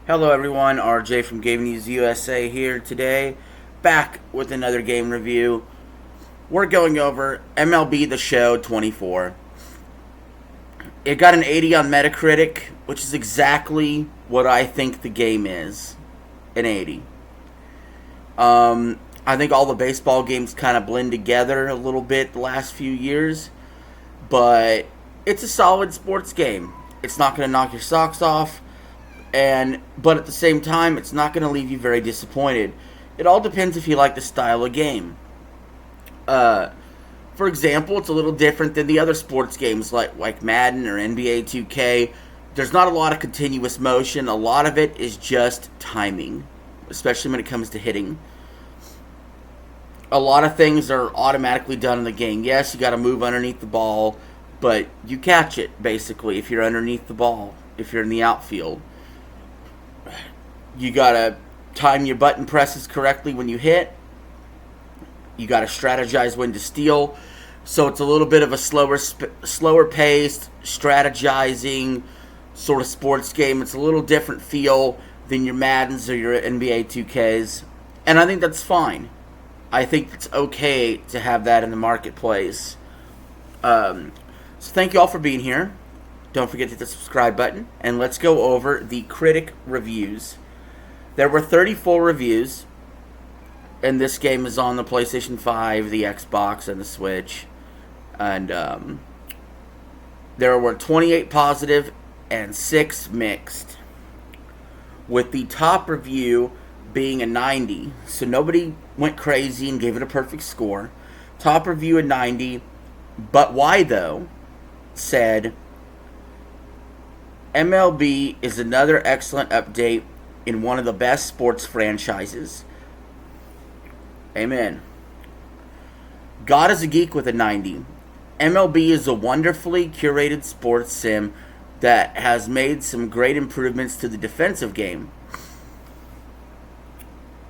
Hello everyone, RJ from Game News USA here today, back with another game review. We're going over MLB the Show 24. It got an 80 on Metacritic, which is exactly what I think the game is, an 80. I think all the baseball games kind of blend together a little bit the last few years, but it's a solid sports game. It's not going to knock your socks off. But at the same time, it's not going to leave you very disappointed. It all depends if you like the style of game. For example, it's a little different than the other sports games like Madden or NBA 2K. There's not a lot of continuous motion. A lot of it is just timing, especially when it comes to hitting. A lot of things are automatically done in the game. Yes, you got to move underneath the ball, but you catch it, basically, if you're underneath the ball, if you're in the outfield. You gotta time your button presses correctly when you hit. You gotta strategize when to steal. So it's a little bit of a slower paced, strategizing sort of sports game. It's a little different feel than your Maddens or your NBA 2Ks. And I think that's fine. I think it's okay to have that in the marketplace. So thank you all for being here. Don't forget to hit the subscribe button. And let's go over the critic reviews. There were 34 reviews, and this game is on the PlayStation 5, the Xbox, and the Switch. And there were 28 positive and 6 mixed, with the top review being a 90. So nobody went crazy and gave it a perfect score. Top review a 90, but why though? Said, MLB is another excellent update in one of the best sports franchises. Amen. God is a Geek with a 90. MLB is a wonderfully curated sports sim that has made some great improvements to the defensive game.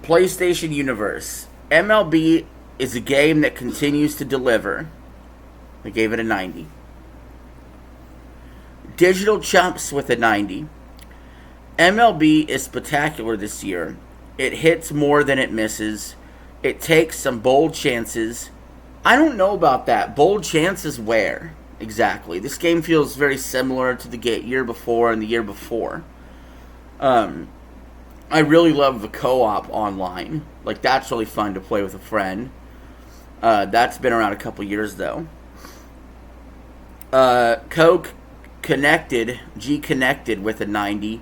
PlayStation Universe. MLB is a game that continues to deliver. I gave it a 90. Digital Chumps with a 90. MLB is spectacular this year. It hits more than it misses. It takes some bold chances. I don't know about that. Bold chances where? Exactly. This game feels very similar to the year before and the year before. I really love the co-op online. Like, that's really fun to play with a friend. That's been around a couple years, though. G-Connected with a 90.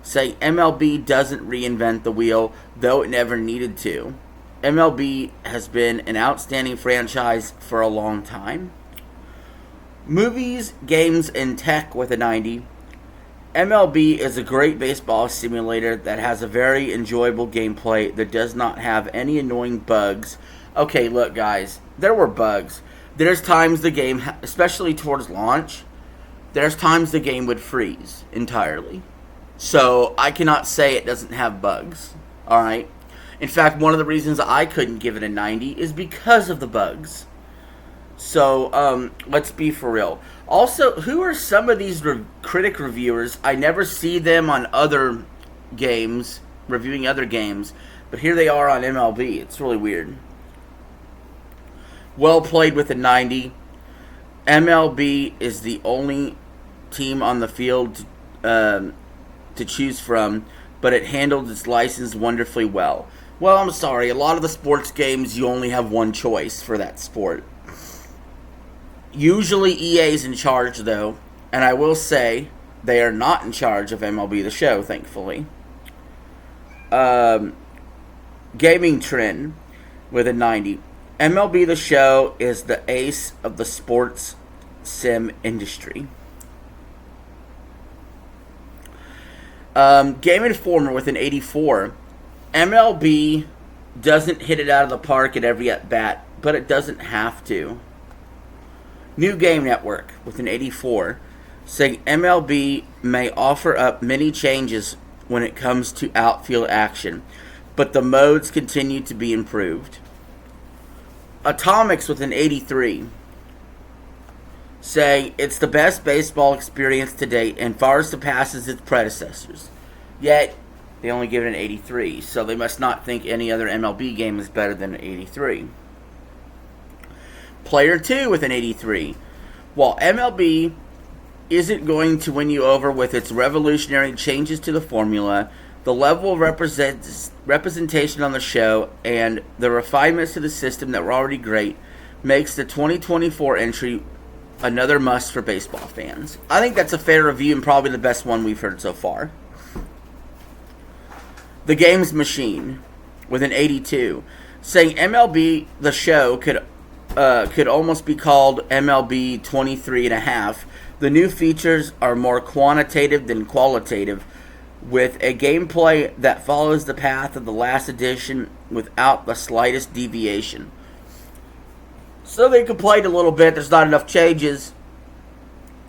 Say MLB doesn't reinvent the wheel, though it never needed to. MLB has been an outstanding franchise for a long time. Movies, Games, and Tech with a 90. MLB is a great baseball simulator that has a very enjoyable gameplay that does not have any annoying bugs. Okay, look guys, there were bugs. There's times the game, especially towards launch, there's times the game would freeze entirely. So I cannot say it doesn't have bugs. Alright? In fact, one of the reasons I couldn't give it a 90 is because of the bugs. So, let's be for real. Also, who are some of these critic reviewers? I never see them on other games, reviewing other games. But here they are on MLB. It's really weird. Well played with a 90. MLB is the only team on the field to choose from, but it handled its license wonderfully well. Well, I'm sorry. A lot of the sports games, you only have one choice for that sport. Usually EA's in charge, though, and I will say they are not in charge of MLB the Show, thankfully. Gaming Trend with a 90. MLB the Show is the ace of the sports sim industry. Game Informer with an 84. MLB doesn't hit it out of the park at every at-bat, but it doesn't have to. New Game Network with an 84, saying MLB may offer up many changes when it comes to outfield action, but the modes continue to be improved. Atomics with an 83, saying it's the best baseball experience to date and far surpasses its predecessors. Yet, They only give it an 83, so they must not think any other MLB game is better than an 83. Player 2 with an 83. While MLB isn't going to win you over with its revolutionary changes to the formula, the level of representation on the show and the refinements to the system that were already great makes the 2024 entry another must for baseball fans. I think that's a fair review and probably the best one we've heard so far. The Games Machine with an 82, saying MLB the Show could almost be called MLB 23.5. The new features are more quantitative than qualitative, with a gameplay that follows the path of the last edition without the slightest deviation. So they complained a little bit, there's not enough changes,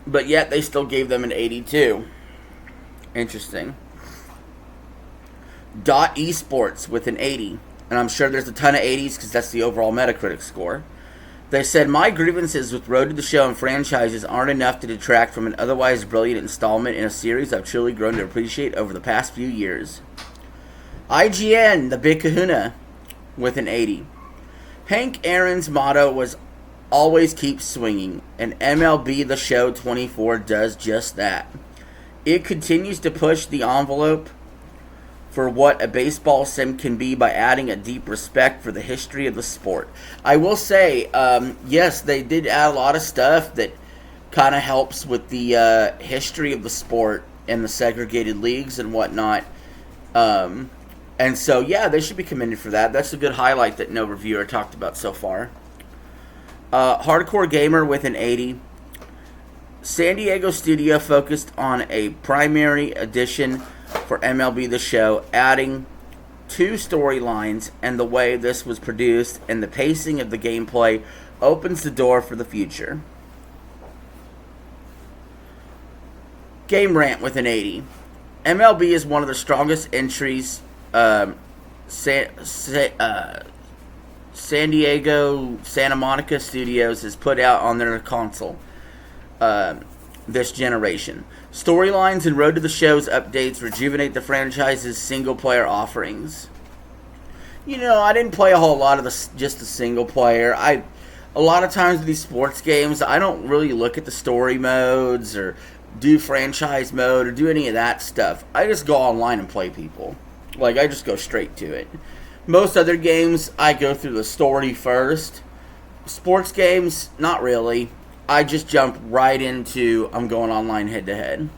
but yet they still gave them an 82. Interesting. Dot Esports with an 80, and I'm sure there's a ton of 80s because that's the overall Metacritic score. They said, my grievances with Road to the Show and franchises aren't enough to detract from an otherwise brilliant installment in a series I've truly grown to appreciate over the past few years. IGN, the Big Kahuna, with an 80. Hank Aaron's motto was always keep swinging, and MLB The Show 24 does just that. It continues to push the envelope for what a baseball sim can be by adding a deep respect for the history of the sport. I will say, yes, they did add a lot of stuff that kind of helps with the history of the sport and the segregated leagues and whatnot. And so, yeah, they should be commended for that. That's a good highlight that no reviewer talked about so far. Hardcore Gamer with an 80. San Diego studio focused on a primary edition for MLB The Show, adding 2 storylines, and the way this was produced and the pacing of the gameplay opens the door for the future. Game Rant with an 80. MLB is one of the strongest entries San Diego Santa Monica Studios has put out on their console this generation. Storylines and Road to the Show's updates rejuvenate the franchise's single-player offerings. You know, I didn't play a whole lot of just the single-player. A lot of times with these sports games, I don't really look at the story modes or do franchise mode or do any of that stuff. I just go online and play people. Like, I just go straight to it. Most other games, I go through the story first. Sports games, not really. I just jump right into, I'm going online head-to-head.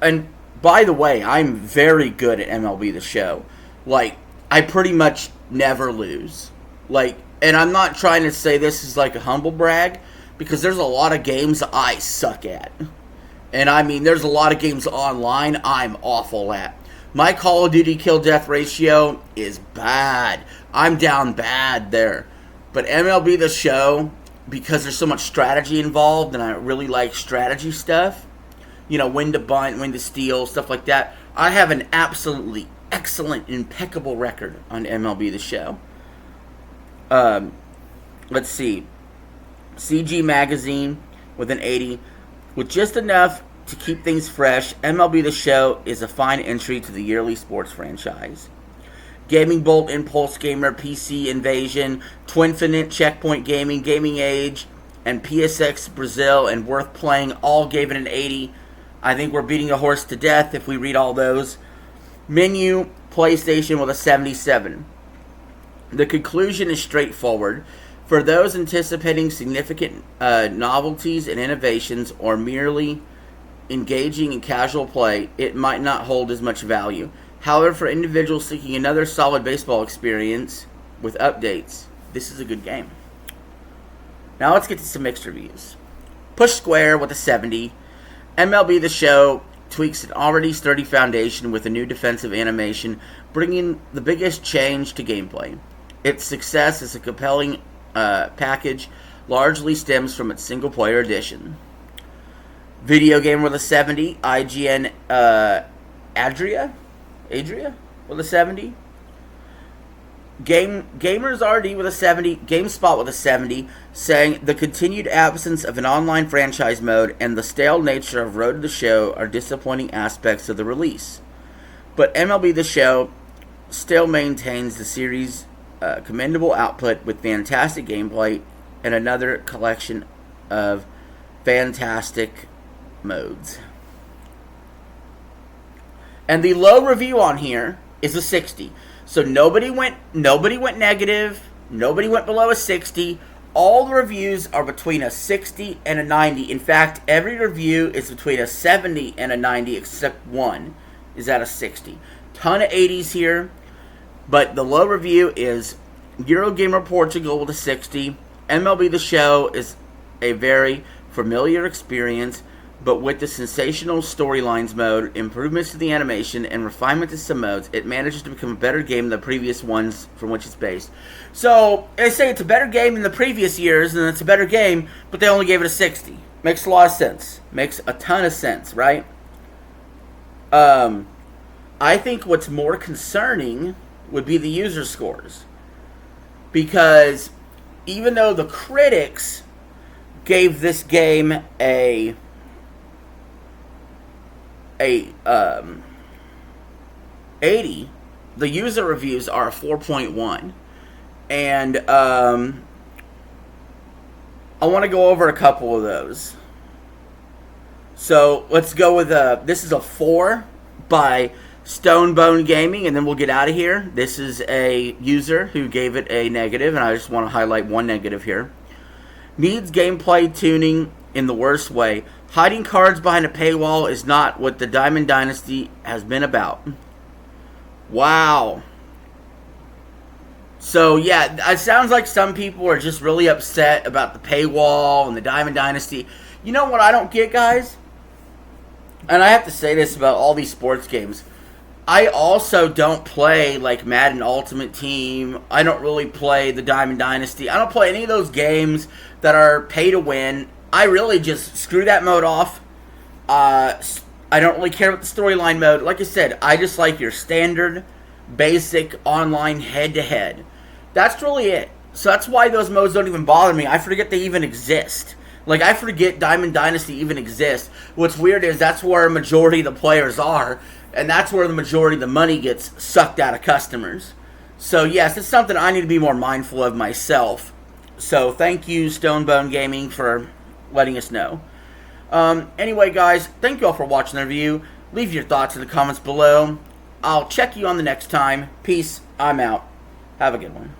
And, by the way, I'm very good at MLB The Show. Like, I pretty much never lose. Like, and I'm not trying to say this is like a humble brag, because there's a lot of games I suck at. And, I mean, there's a lot of games online I'm awful at. My Call of Duty kill-death ratio is bad. I'm down bad there. But MLB The Show, because there's so much strategy involved, and I really like strategy stuff, you know, when to bunt, when to steal, stuff like that, I have an absolutely excellent, impeccable record on MLB The Show. Let's see. CG Magazine with an 80. With just enough to keep things fresh, MLB The Show is a fine entry to the yearly sports franchise. Gaming Bolt, Impulse Gamer, PC Invasion, Twinfinite, Checkpoint Gaming, Gaming Age, and PSX Brazil and Worth Playing all gave it an 80. I think we're beating a horse to death if we read all those. Menu, PlayStation with a 77. The conclusion is straightforward. For those anticipating significant novelties and innovations or merely engaging in casual play, it might not hold as much value. However, for individuals seeking another solid baseball experience with updates, this is a good game. Now let's get to some mixed reviews. Push Square with a 70. MLB The Show tweaks an already sturdy foundation with a new defensive animation, bringing the biggest change to gameplay. Its success as a compelling package largely stems from its single-player edition. Video Game with a 70. IGN Adria with a 70. Gamers RD with a 70. GameSpot with a 70, saying the continued absence of an online franchise mode and the stale nature of Road to the Show are disappointing aspects of the release. But MLB The Show still maintains the series' commendable output with fantastic gameplay and another collection of fantastic modes. And the low review on here is a 60. So nobody went negative, nobody went below a 60. All the reviews are between a 60 and a 90. In fact, every review is between a 70 and a 90 except one is at a 60. Ton of 80s here, but the low review is Eurogamer Portugal with a 60. MLB The Show is a very familiar experience, but with the sensational storylines mode, improvements to the animation, and refinement to some modes, it manages to become a better game than the previous ones from which it's based. So, they say it's a better game than the previous years, and it's a better game, but they only gave it a 60. Makes a lot of sense. Makes a ton of sense, right? I think what's more concerning would be the user scores. Because even though the critics gave this game a 80, the user reviews are a 4.1. And I want to go over a couple of those. So let's go with this is a 4 by Stonebone Gaming, and then we'll get out of here. This is a user who gave it a negative, and I just want to highlight one negative here. Needs gameplay tuning in the worst way. Hiding cards behind a paywall is not what the Diamond Dynasty has been about. Wow. So, yeah, it sounds like some people are just really upset about the paywall and the Diamond Dynasty. You know what I don't get, guys? And I have to say this about all these sports games. I also don't play, like, Madden Ultimate Team. I don't really play the Diamond Dynasty. I don't play any of those games that are pay to win. I really just screw that mode off. I don't really care about the storyline mode. Like I said, I just like your standard, basic, online, head-to-head. That's really it. So that's why those modes don't even bother me. I forget they even exist. Like, I forget Diamond Dynasty even exists. What's weird is that's where a majority of the players are, and that's where the majority of the money gets sucked out of customers. So, yes, it's something I need to be more mindful of myself. So, thank you, Stonebone Gaming, for letting us know. Anyway, guys, thank you all for watching the review. Leave your thoughts in the comments below. I'll check you on the next time. Peace. I'm out. Have a good one.